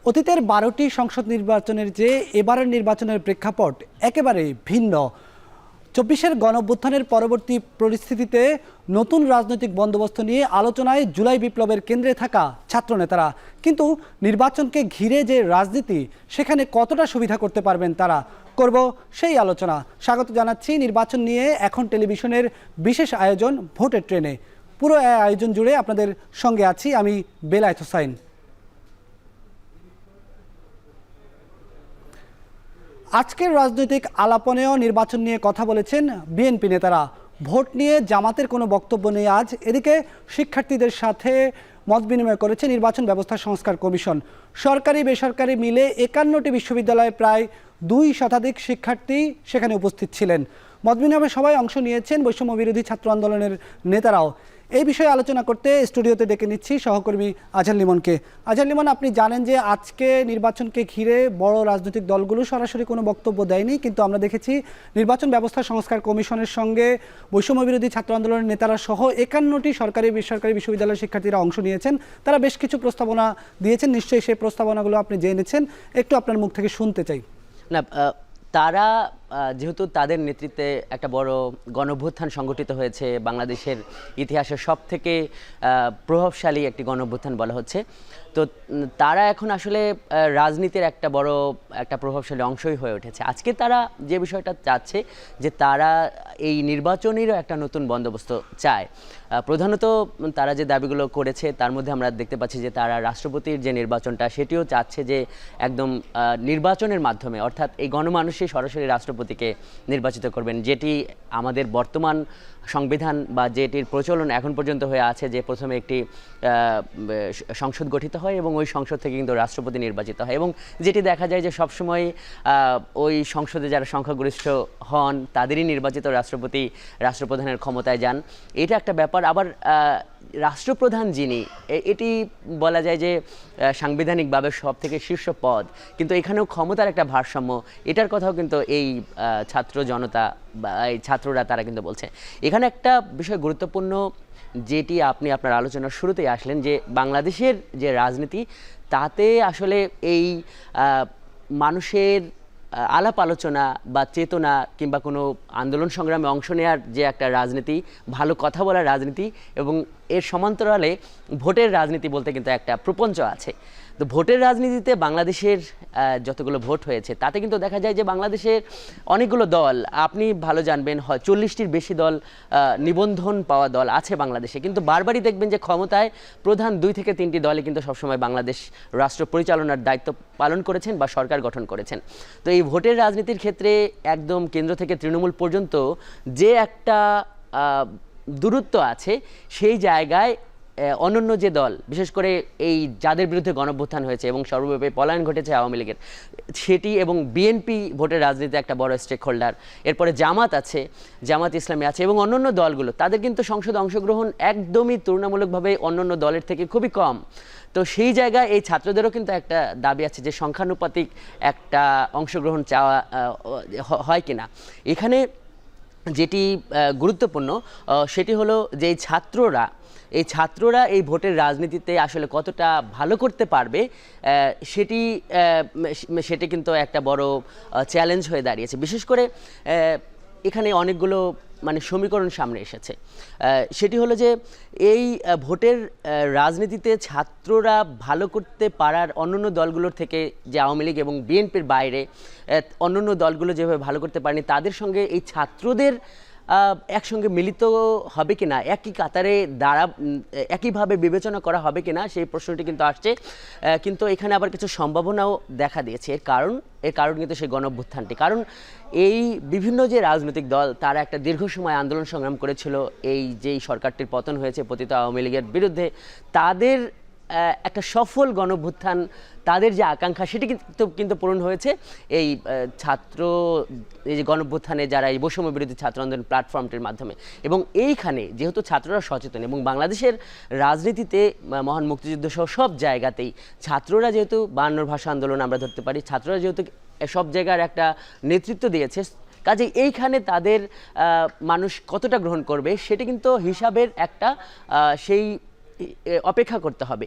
অতীতের ১২টি সংসদ নির্বাচনের যে এবারের নির্বাচনের প্রেক্ষাপট একেবারে ভিন্ন। ২৪-এর গণঅভ্যুত্থানের পরবর্তী পরিস্থিতিতে নতুন রাজনৈতিক বন্দোবস্ত নিয়ে আলোচনায় জুলাই বিপ্লবের কেন্দ্রে থাকা ছাত্রনেতারা, কিন্তু নির্বাচনকে ঘিরে যে রাজনীতি, সেখানে কতটা সুবিধা করতে পারবেন তারা, করব সেই আলোচনা। স্বাগত জানাচ্ছি নির্বাচন নিয়ে এখন টেলিভিশনের বিশেষ আয়োজন ভোটের ট্রেনে। পুরো আয়োজন জুড়ে আপনাদের সঙ্গে আছি আমি বেলায়েত হোসাইন। আজকের রাজনৈতিক আলাপনেও নির্বাচন নিয়ে কথা বলেছেন বিএনপি নেতারা। ভোট নিয়ে জামাতের কোনো বক্তব্য নেই আজ। এদিকে শিক্ষার্থীদের সাথে মত বিনিময় করেছে নির্বাচন ব্যবস্থা সংস্কার কমিশন। সরকারি বেসরকারি মিলে ৫১টি বিশ্ববিদ্যালয়ে প্রায় ২ শতাধিক শিক্ষার্থী সেখানে উপস্থিত ছিলেন। মত বিনিময়ে সবাই অংশ নিয়েছেন বৈষম্য বিরোধী ছাত্র আন্দোলনের নেতারাও। এই বিষয়ে আলোচনা করতে স্টুডিওতে ডেকে নিচ্ছি সহকর্মী আজহার লিমনকে। আজহার লিমন, আপনি জানেন যে আজকে নির্বাচনকে ঘিরে বড় রাজনৈতিক দলগুলো সরাসরি কোনো বক্তব্য দেয়নি, কিন্তু আমরা দেখেছি নির্বাচন ব্যবস্থা সংস্কার কমিশনের সঙ্গে বৈষম্য বিরোধী ছাত্র আন্দোলনের নেতারা সহ ৫১টি সরকারি বেসরকারি বিশ্ববিদ্যালয়ের শিক্ষার্থীরা অংশ নিয়েছেন। তারা বেশ কিছু প্রস্তাবনা দিয়েছেন, নিশ্চয়ই সেই প্রস্তাবনাগুলো আপনি জেনেছেন, একটু আপনার মুখ থেকে শুনতে চাই। না, তারা যেহেতু তাদের নেতৃত্বে একটা বড় গণঅভ্যুত্থান সংগঠিত হয়েছে, বাংলাদেশের ইতিহাসের সবথেকে প্রভাবশালী একটি গণঅভ্যুত্থান বলা হচ্ছে, তো তারা এখন আসলে রাজনীতির একটা প্রভাবশালী অংশই হয়ে উঠেছে। আজকে তারা যে বিষয়টা চাচ্ছে যে তারা এই নির্বাচনেরও একটা নতুন বন্দোবস্ত চায়। প্রধানত তারা যে দাবিগুলো করেছে তার মধ্যে আমরা দেখতে পাচ্ছি যে তারা রাষ্ট্রপতির যে নির্বাচনটা সেটিও চাচ্ছে যে একদম নির্বাচনের মাধ্যমে, অর্থাৎ এই গণমানুষই সরাসরি রাষ্ট্রপতিকে নির্বাচিত করবেন, যেটি আমাদের বর্তমান সংবিধান বা যেটির প্রচলন এখন পর্যন্ত হয়ে আছে, যে প্রথমে একটি সংসদ গঠিত হয় এবং ওই সংসদ থেকে কিন্তু রাষ্ট্রপতি নির্বাচিত হয়, এবং যেটি দেখা যায় যে সবসময় ওই সংসদে যারা সংখ্যাগরিষ্ঠ হন তাদেরই নির্বাচিত রাষ্ট্রপ্রধানের ক্ষমতায় যান। এটা একটা ব্যাপার। আবার রাষ্ট্রপ্রধান যিনি, এটি বলা যায় যে সাংবিধানিকভাবে সব থেকে শীর্ষ পদ, কিন্তু এখানেও ক্ষমতার একটা ভারসাম্য, এটার কথাও কিন্তু এই ছাত্র জনতা বা এই ছাত্ররা তারা কিন্তু বলছে। এখানে একটা বিষয় গুরুত্বপূর্ণ, যেটি আপনি আপনার আলোচনার শুরুতেই আসলেন, যে বাংলাদেশের যে রাজনীতি তাতে আসলে এই মানুষের আলাপ আলোচনা বা চেতনা কিংবা কোনো আন্দোলন সংগ্রামে অংশ নেওয়ার যে একটা রাজনীতি, ভালো কথা বলার রাজনীতি, এবং এর সমান্তরালে ভোটের রাজনীতি বলতে কিন্তু একটা প্রপঞ্চ আছে। তো ভোটের রাজনীতিতে বাংলাদেশের যতগুলো ভোট হয়েছে তাতে কিন্তু দেখা যায় যে বাংলাদেশের অনেকগুলো দল, আপনি ভালো জানবেন, হয় 40টির বেশি দল, নিবন্ধন পাওয়া দল আছে বাংলাদেশে, কিন্তু বারবারই দেখবেন যে ক্ষমতায় প্রধান 2 থেকে 3টি দলে কিন্তু সবসময় বাংলাদেশ রাষ্ট্র পরিচালনার দায়িত্ব পালন করেছেন বা সরকার গঠন করেছেন। তো এই ভোটের রাজনীতির ক্ষেত্রে একদম কেন্দ্র থেকে তৃণমূল পর্যন্ত যে একটা দূরত্ব আছে, সেই জায়গায় অন্যান্য যে দল, বিশেষ করে এই যাদের বিরুদ্ধে গণঅভ্যুত্থান হয়েছে এবং সর্বব্যাপী পলায়ন ঘটেছে আওয়ামী লীগের, সেটি এবং বিএনপি ভোটের রাজনীতিতে একটা বড় স্টেক হোল্ডার, এরপরে জামাত আছে, জামাত ইসলামী আছে, এবং অন্যান্য দলগুলো, তাদের কিন্তু সংসদে অংশগ্রহণ একদমই তুলনামূলকভাবে অন্যান্য দলের থেকে খুবই কম। তো সেই জায়গায় এই ছাত্রদেরও কিন্তু একটা দাবি আছে যে সংখ্যানুপাতিক একটা অংশগ্রহণ চাওয়া হয় কিনা। এখানে যেটি গুরুত্বপূর্ণ সেটি হলো যে এই ছাত্ররা এই ভোটের রাজনীতিতে আসলে কতটা ভালো করতে পারবে, সেটি কিন্তু একটা বড় চ্যালেঞ্জ হয়ে দাঁড়িয়েছে। বিশেষ করে এখানে অনেকগুলো সমীকরণ সামনে এসেছে। সেটি হলো যে এই ভোটের রাজনীতিতে ছাত্ররা ভালো করতে পারার অন্যান্য দলগুলোর থেকে, যে আওয়ামী লীগ এবং বিএনপির বাইরে অন্যান্য দলগুলো যেভাবে ভালো করতে পারেনি, তাদের সঙ্গে এই ছাত্রদের একসঙ্গে মিলিত হবে কিনা, একই কাতারে একইভাবে বিবেচনা করা হবে কিনা, সেই প্রশ্নটি কিন্তু আসছে। কিন্তু এখানে আবার কিছু সম্ভাবনাও দেখা দিয়েছে। এর কারণ কিন্তু সেই গণঅভ্যুত্থানটি, কারণ এই বিভিন্ন যে রাজনৈতিক দল তারা একটা দীর্ঘ সময় আন্দোলন সংগ্রাম করেছিল এই যেই সরকারটির পতন হয়েছে পতিত আওয়ামী লীগের বিরুদ্ধে, তাদের একটা সফল গণঅভ্যুত্থান, তাদের যে আকাঙ্ক্ষা সেটি কিন্তু পূরণ হয়েছে এই যে গণঅভ্যুত্থানে যারা এই বৈষম্য বিরোধী ছাত্র আন্দোলন প্ল্যাটফর্মটির মাধ্যমে। এবং এইখানে যেহেতু ছাত্ররা সচেতন, এবং বাংলাদেশের রাজনীতিতে মহান মুক্তিযুদ্ধ সহ সব জায়গাতেই ছাত্ররা যেহেতু 52 ভাষা আন্দোলন আমরা ধরতে পারি, ছাত্ররা যেহেতু সব জায়গার একটা নেতৃত্ব দিয়েছে, কাজে এইখানে তাদের মানুষ কতটা গ্রহণ করবে সেটি কিন্তু হিসাবের একটা সেই অপেক্ষা করতে হবে।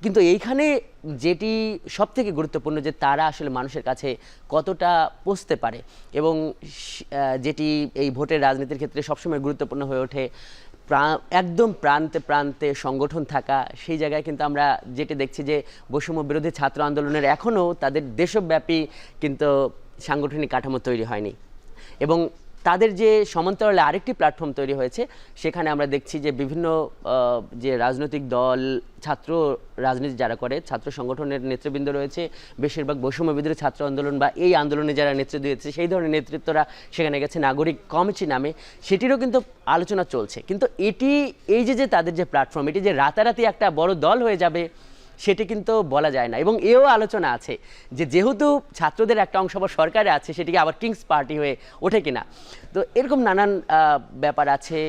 কিন্তু এইখানে যেটি সব থেকে গুরুত্বপূর্ণ যে তারা আসলে মানুষের কাছে কতটা পৌঁছতে পারে, এবং যেটি এই ভোটের রাজনীতির ক্ষেত্রে সবসময় গুরুত্বপূর্ণ হয়ে ওঠে, একদম প্রান্তে প্রান্তে সংগঠন থাকা। সেই জায়গায় কিন্তু আমরা যেটি দেখছি যে বৈষম্য বিরোধী ছাত্র আন্দোলনের এখনও তাদের দেশব্যাপী কিন্তু সাংগঠনিক কাঠামো তৈরি হয়নি, এবং তাদের যে সমান্তরালে আরেকটি প্ল্যাটফর্ম তৈরি হয়েছে, সেখানে আমরা দেখছি যে বিভিন্ন যে রাজনৈতিক দল, ছাত্র রাজনীতি যারা করে, ছাত্র সংগঠনের নেতৃবৃন্দ রয়েছে, বেশিরভাগ বৈষম্য বিরোধী ছাত্র আন্দোলন বা এই আন্দোলনে যারা নেতৃত্ব দিয়েছে সেই ধরনের নেতৃত্বরা সেখানে গেছে নাগরিক কমিটি নামে, সেটিরও কিন্তু আলোচনা চলছে। কিন্তু এই যে তাদের যে প্ল্যাটফর্ম, এটি যে রাতারাতি একটা বড় দল হয়ে যাবে সেটি কিন্তু বলা যায় না। এবং এও আলোচনা আছে যে যেহেতু ছাত্রদের একটা অংশ আবার সরকারে আছে, সেটিকে আবার কিংস পার্টি হয়ে ওঠে কিনা। তো এরকম নানান ব্যাপার আছে।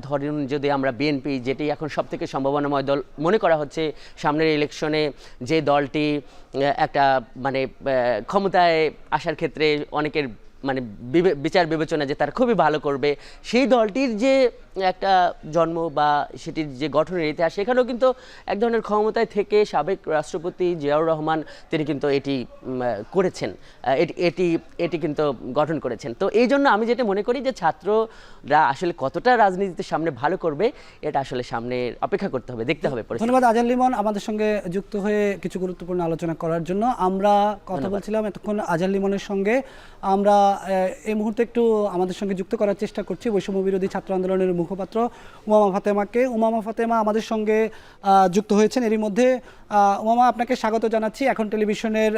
ধরুন যদি আমরা বিএনপি, যেটি এখন সব থেকে সম্ভাবনাময় দল মনে করা হচ্ছে, সামনের ইলেকশনে যে দলটি একটা মানে ক্ষমতায় আসার ক্ষেত্রে অনেকের মানে বিচার বিবেচনা যে তারা খুবই ভালো করবে, সেই দলটির যে একটা জন্ম বা সেটির যে গঠনের ইতিহাস, সেখানেও কিন্তু এক ধরনের ক্ষমতায় থেকে সাবেক রাষ্ট্রপতি জিয়াউর রহমান তিনি কিন্তু এটি করেছেন, এটি এটি কিন্তু গঠন করেছেন। তো এই জন্য আমি যেটা মনে করি যে ছাত্ররা আসলে কতটা রাজনীতিতে সামনে ভালো করবে, এটা আসলে সামনে অপেক্ষা করতে হবে, দেখতে হবে। ধন্যবাদ আজহার লিমন আমাদের সঙ্গে যুক্ত হয়ে কিছু গুরুত্বপূর্ণ আলোচনা করার জন্য। আমরা কথা বলছিলাম এতক্ষণ আজহার লিমনের সঙ্গে। আমরা এই মুহূর্তে একটু আমাদের সঙ্গে যুক্ত করার চেষ্টা করছি বৈষম্য বিরোধী ছাত্র আন্দোলনের মুখপাত্র উমামা ফাতেমাকে। উমামা ফাতেমা আমাদের সঙ্গে যুক্ত হয়েছেন এরই মধ্যে। উমামা, আপনাকে স্বাগত জানাচ্ছি এখন টেলিভিশনের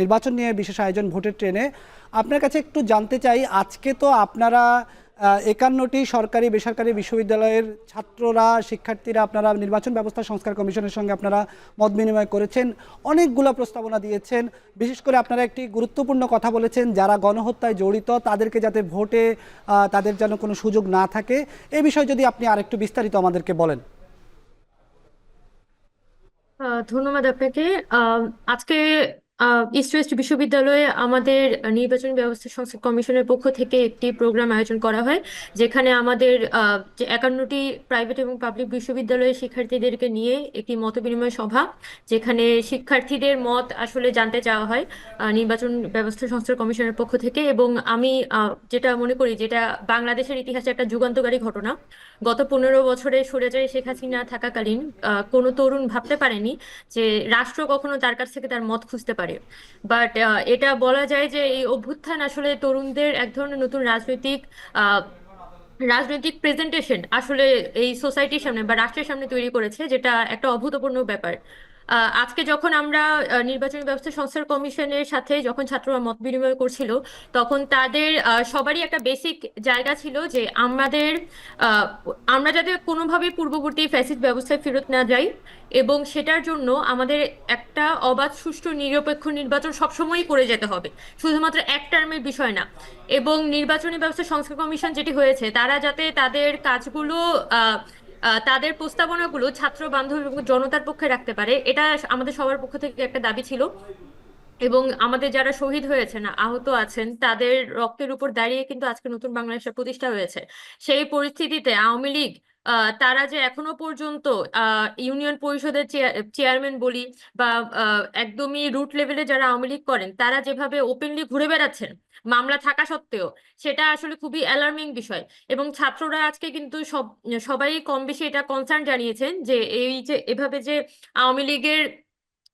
নির্বাচন নিয়ে বিশেষ আয়োজন ভোটের ট্রেনে। আপনার কাছে একটু জানতে চাই, আজকে তো আপনারা 51টি সরকারি বেসরকারি বিশ্ববিদ্যালয়ের ছাত্ররা, শিক্ষার্থীরা, আপনারা নির্বাচন ব্যবস্থা সংস্কার কমিশনের সঙ্গে আপনারা মত বিনিময় করেছেন, অনেকগুলো প্রস্তাবনা দিয়েছেন। বিশেষ করে আপনারা একটি গুরুত্বপূর্ণ কথা বলেছেন, যারা গণহত্যায় জড়িত তাদেরকে যাতে ভোটে তাদের যেন কোনো সুযোগ না থাকে। এই বিষয়ে যদি আপনি আরেকটু বিস্তারিত আমাদেরকে বলেন। ধন্যবাদ আপনাকে। আজকে ইস্ট ওয়েস্ট বিশ্ববিদ্যালয়ে আমাদের নির্বাচন ব্যবস্থা সংস্কার কমিশনের পক্ষ থেকে একটি প্রোগ্রাম আয়োজন করা হয়, যেখানে আমাদের যে 51টি প্রাইভেট এবং পাবলিক বিশ্ববিদ্যালয়ের শিক্ষার্থীদেরকে নিয়ে একটি মতবিনিময় সভা, যেখানে শিক্ষার্থীদের মত আসলে জানতে চাওয়া হয় নির্বাচন ব্যবস্থা সংস্কার কমিশনের পক্ষ থেকে। এবং আমি যেটা মনে করি, যেটা বাংলাদেশের ইতিহাসে একটা যুগান্তকারী ঘটনা। গত 15 বছরে স্বৈরাচারী শেখ হাসিনা থাকাকালীন কোনো তরুণ ভাবতে পারেনি যে রাষ্ট্র কখনো তার কাছ থেকে তার মত খুঁজতে পারে। বাট এটা বলা যায় যে এই অভ্যুত্থান আসলে তরুণদের এক ধরনের নতুন রাজনৈতিক প্রেজেন্টেশন আসলে এই সোসাইটির সামনে বা রাষ্ট্রের সামনে তৈরি করেছে, যেটা একটা অভূতপূর্ব ব্যাপার। আজকে যখন আমরা নির্বাচনী ব্যবস্থা সংস্কার কমিশনের সাথে যখন ছাত্ররা মত বিনিময় করছিল, তখন তাদের সবারই একটা বেসিক জায়গা ছিল যে আহ, আমরা যাতে কোনোভাবে পূর্ববর্তী ফ্যাসিস্ট ব্যবস্থায় ফেরত না যাই, এবং সেটার জন্য আমাদের একটা অবাধ, সুষ্ঠু, নিরপেক্ষ নির্বাচন সবসময়ই করে যেতে হবে, শুধুমাত্র এক টার্মের বিষয় না। এবং নির্বাচনী ব্যবস্থা সংস্কার কমিশন যেটি হয়েছে, তারা যাতে তাদের কাজগুলো তাদের প্রস্তাবনাগুলো ছাত্র বান্ধব এবং জনতার পক্ষে রাখতে পারে, এটা আমাদের সবার পক্ষ থেকে একটা দাবি ছিল। এবং আমাদের যারা শহীদ হয়েছেন, আহত আছেন, তাদের রক্তের উপর দাঁড়িয়ে কিন্তু আজকে নতুন বাংলাদেশের প্রতিষ্ঠা হয়েছে। সেই পরিস্থিতিতে আওয়ামী লীগ তারা যে এখনো পর্যন্ত ইউনিয়ন পরিষদের চেয়ারম্যান বলি বা একদমই রুট লেভেলে যারা আওয়ামী লীগ করেন, তারা যেভাবে ওপেনলি ঘুরে বেড়াচ্ছেন মামলা থাকা সত্ত্বেও, সেটা আসলে খুবই অ্যালার্মিং বিষয়। এবং ছাত্ররা আজকে কিন্তু সবাই কম বেশি এটা কনসার্ন জানিয়েছেন যে এই যে এভাবে যে আওয়ামী লীগের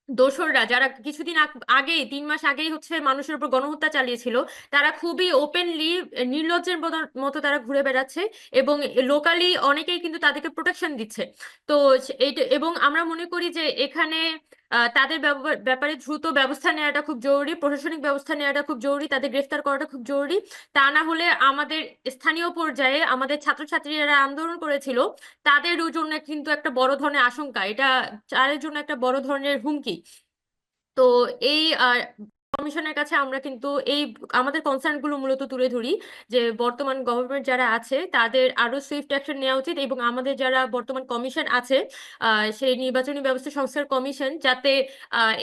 দোসররা, যারা কিছুদিন আগেই 3 মাস আগেই হচ্ছে মানুষের উপর গণহত্যা চালিয়েছিল, তারা খুবই ওপেনলি নির্লজ্জের মতো তারা ঘুরে বেড়াচ্ছে, এবং লোকালি অনেকেই কিন্তু তাদেরকে প্রোটেকশন দিচ্ছে। তো এইটা, এবং আমরা মনে করি যে এখানে তাদের ব্যাপারে দ্রুত ব্যবস্থা নেওয়াটা খুব জরুরি, প্রশাসনিক ব্যবস্থা নেওয়াটা খুব জরুরি, তাদের গ্রেফতার করাটা খুব জরুরি। তা না হলে আমাদের স্থানীয় পর্যায়ে আমাদের ছাত্রছাত্রীরা আন্দোলন করেছিল, তাদের জন্য কিন্তু একটা বড় ধরনের আশঙ্কা, এটা তাদের জন্য একটা বড় ধরনের হুমকি। তো এই কমিশনের কাছে আমরা কিন্তু এই আমাদের কনসার্ন গুলো মূলত তুলে ধরি, যে বর্তমান গভর্নমেন্ট যারা আছে তাদের আরো সুইফট অ্যাকশন নেওয়া উচিত, এবং আমাদের যারা বর্তমান কমিশন আছে সেই নির্বাচনী ব্যবস্থা সংস্কার কমিশন, যাতে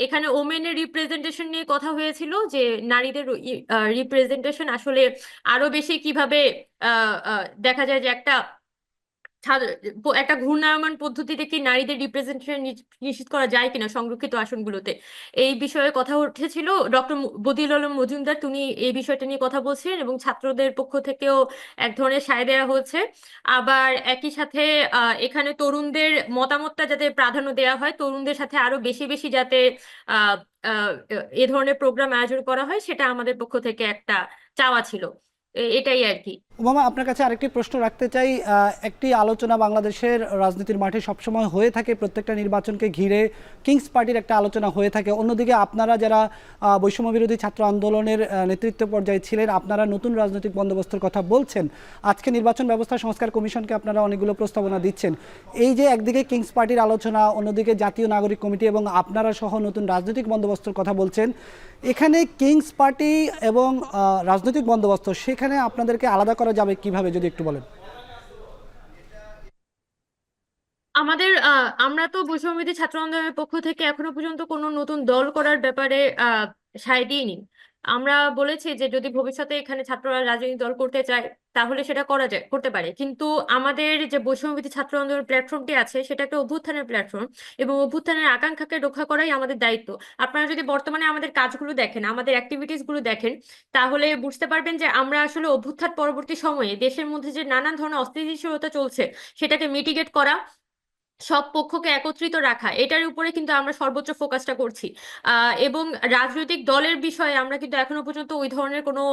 এখানে ওমেনের রিপ্রেজেন্টেশন নিয়ে কথা হয়েছিল, যে নারীদের রিপ্রেজেন্টেশন আসলে আরো বেশি কিভাবে দেখা যায় যে একটা একটা ঘূর্ণায়মান পদ্ধতিতে কি নারীদের রিপ্রেজেন্টেশন নিশ্চিত করা যায় কিনা সংরক্ষিত আসনগুলোতে, এই বিষয়ে কথা উঠেছিল। ডক্টর বদিউল আলম মজুমদার তুমি এই বিষয়টা নিয়ে কথা বলছিলেন এবং ছাত্রদের পক্ষ থেকেও এক ধরনের সায় দেওয়া হয়েছে। আবার একই সাথে এখানে তরুণদের মতামতটা যাতে প্রাধান্য দেওয়া হয়, তরুণদের সাথে আরো বেশি বেশি যাতে আহ আহ, এ ধরনের প্রোগ্রাম আয়োজন করা হয়, সেটা আমাদের পক্ষ থেকে একটা চাওয়া ছিল। এটাই আর কি। মামা, আপনার কাছে আরেকটি প্রশ্ন রাখতে চাই। একটি আলোচনা বাংলাদেশের রাজনীতির মাঠে সবসময় হয়ে থাকে, প্রত্যেকটা নির্বাচনকে ঘিরে কিংস পার্টির একটা আলোচনা হয়ে থাকে। অন্যদিকে আপনারা যারা বৈষম্য বিরোধী ছাত্র আন্দোলনের নেতৃত্ব পর্যায়ে ছিলেন, আপনারা নতুন রাজনৈতিক বন্দোবস্তের কথা বলছেন। আজকে নির্বাচন ব্যবস্থা সংস্কার কমিশনকে আপনারা অনেকগুলো প্রস্তাবনা দিচ্ছেন। এই যে একদিকে কিংস পার্টির আলোচনা, অন্যদিকে জাতীয় নাগরিক কমিটি এবং আপনারা সহ নতুন রাজনৈতিক বন্দোবস্তের কথা বলছেন, এখানে কিংস পার্টি এবং রাজনৈতিক বন্দোবস্ত, সেখানে আপনাদেরকে আলাদা করা যাবে কিভাবে, যদি একটু বলেন। আমরা তো বৈষম্যবিরোধী ছাত্র আন্দোলনের পক্ষ থেকে এখনো পর্যন্ত কোনো নতুন দল করার ব্যাপারে সায় দিইনি। আমরা বলেছি যে যদি ভবিষ্যতে এখানে ছাত্ররা রাজনৈতিক দল করতে চায় তাহলে সেটা করতে পারে, কিন্তু আমাদের যে বৈষম্যবিরোধী ছাত্র আন্দোলন প্ল্যাটফর্মটি আছে সেটা একটা অভ্যুত্থানের প্ল্যাটফর্ম এবং অভ্যুত্থানের আকাঙ্ক্ষাকে রক্ষা করাই আমাদের দায়িত্ব। আপনারা যদি বর্তমানে আমাদের কাজগুলো দেখেন, আমাদের অ্যাক্টিভিটিস গুলো দেখেন, তাহলে বুঝতে পারবেন যে আমরা আসলে অভ্যুত্থান পরবর্তী সময়ে দেশের মধ্যে যে নানান ধরনের অস্থিতিশীলতা চলছে সেটাকে মিটিগেট করা, সব পক্ষকে একত্রিত রাখা, এটার উপরে কিন্তু আমরা সর্বোচ্চ ফোকাসটা করছি। এবং রাজনৈতিক দলের বিষয়ে আমরা কিন্তু এখনো পর্যন্ত ওই ধরনের কোনো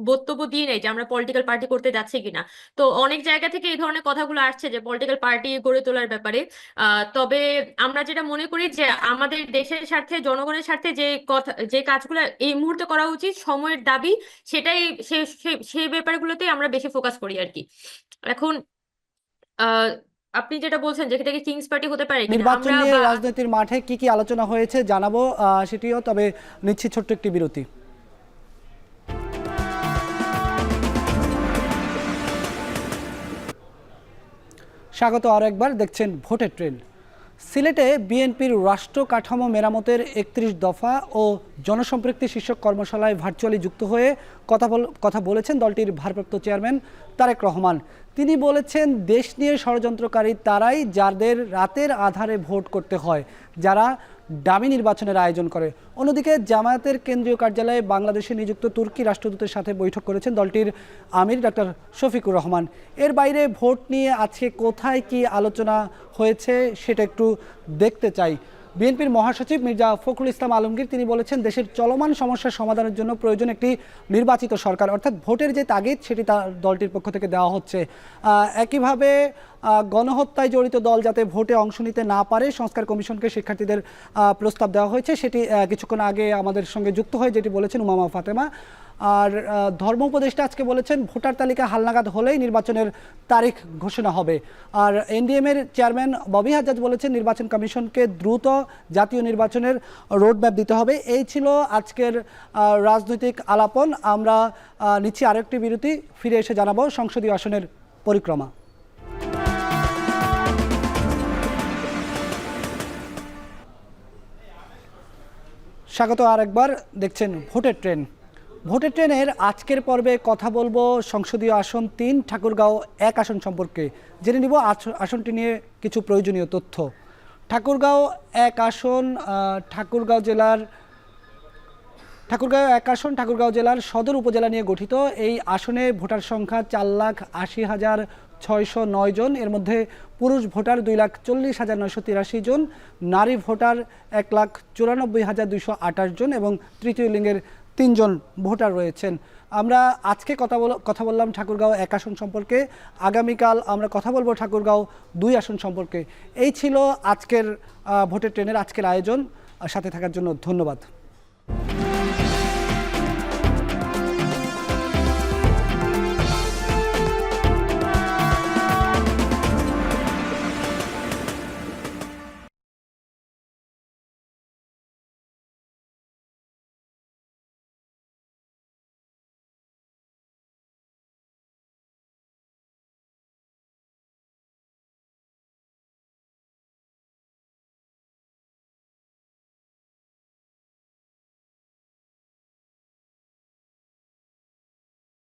বক্তব্য দিয়ে নেই যে আমরা পলিটিক্যাল পার্টি করতে যাচ্ছি কিনা। তো অনেক জায়গা থেকে এই ধরনের কথাগুলো আসছে যে পলিটিক্যাল পার্টি গড়ে তোলার ব্যাপারে। তবে আমরা যেটা মনে করি যে আমাদের দেশের স্বার্থে, জনগণের স্বার্থে যে কাজগুলো এই মুহূর্তে করা উচিত, সময়ের দাবি, সেটাই সেই ব্যাপারগুলোতেই আমরা বেশি ফোকাস করি আর কি। এখন আহ আপনি যেটা বলছেন যে এটা কি কিংস পার্টি হতে পারে কিনা, নির্বাচন আমরা নিয়ে রাজনীতির মাঠে কি কি আলোচনা হয়েছে জানাবো, সেটিও। তবে নিচ্ছি ছোট্ট একটি বিরতি। স্বাগত আরও একবার, দেখছেন ভোটের ট্রেন। সিলেটে বিএনপির রাষ্ট্র কাঠামো মেরামতের 31 দফা ও জনসম্পৃক্তি শীর্ষক কর্মশালায় ভার্চুয়ালি যুক্ত হয়ে কথা বলেছেন দলটির ভারপ্রাপ্ত চেয়ারম্যান তারেক রহমান। তিনি বলেছেন, দেশ নিয়ে ষড়যন্ত্রকারী তারাই যাদের রাতের আধারে ভোট করতে হয়, যারা ডামি নির্বাচনের আয়োজন করে। অন্যদিকে জামায়াতের কেন্দ্রীয় কার্যালয়ে বাংলাদেশে নিযুক্ত তুর্কি রাষ্ট্রদূতের সাথে বৈঠক করেছেন দলটির আমির ডক্টর শফিকুর রহমান। এর বাইরে ভোট নিয়ে আজকে কোথায় কি আলোচনা হয়েছে সেটা একটু দেখতে চাই। বিএনপির মহাসচিব মির্জা ফখরুল ইসলাম আলমগীর তিনি বলেছেন, দেশের চলমান সমস্যার সমাধানের জন্য প্রয়োজন একটি নির্বাচিত সরকার, অর্থাৎ ভোটের যে তাগিদ সেটি তার দলটির পক্ষ থেকে দেওয়া হচ্ছে। একইভাবে গণহত্যায় জড়িত দল যাতে ভোটে অংশ নিতে না পারে, সংস্কার কমিশনকে শিক্ষার্থীদের প্রস্তাব দেওয়া হয়েছে, সেটি কিছুক্ষণ আগে আমাদের সঙ্গে যুক্ত হয়ে যেটি বলেছেন উমামা ফাতেমা। আর ধর্ম উপদেষ্টা আজকে বলেছেন, ভোটার তালিকা হালনাগাদ হলেই নির্বাচনের তারিখ ঘোষণা হবে। আর এনডিএম-এর চেয়ারম্যান ববি হাজ্জাজ বলেছেন, নির্বাচন কমিশনকে দ্রুত জাতীয় নির্বাচনের রোডম্যাপ দিতে হবে। এই ছিল আজকের রাজনৈতিক আলাপন। আমরা নিচ্ছি আরেকটি বিরতি, ফিরে এসে জানাবো সংসদীয় আসনের পরিক্রমা। স্বাগত আরেকবার, দেখছেন ভোটের ট্রেন। ভোটের ট্রেনের আজকের পর্বে কথা বলবো সংসদীয় আসন 3 ঠাকুরগাঁও 1 আসন সম্পর্কে। জেনে নিব আসনটি নিয়ে কিছু প্রয়োজনীয় তথ্য। ঠাকুরগাঁও 1 আসন ঠাকুরগাঁও 1 আসন ঠাকুরগাঁও জেলার সদর উপজেলা নিয়ে গঠিত। এই আসনে ভোটার সংখ্যা 4,80,609 জন। এর মধ্যে পুরুষ ভোটার 2,40,983 জন, নারী ভোটার 1,94,228 জন এবং তৃতীয় লিঙ্গের 3 জন ভোটার রয়েছেন। আমরা আজকে কথা বললাম ঠাকুরগাঁও 1 আসন সম্পর্কে। আগামীকাল আমরা কথা বলবো ঠাকুরগাঁও 2 আসন সম্পর্কে। এই ছিল আজকের ভোটের ট্রেনের আজকের আয়োজন। সাথে থাকার জন্য ধন্যবাদ।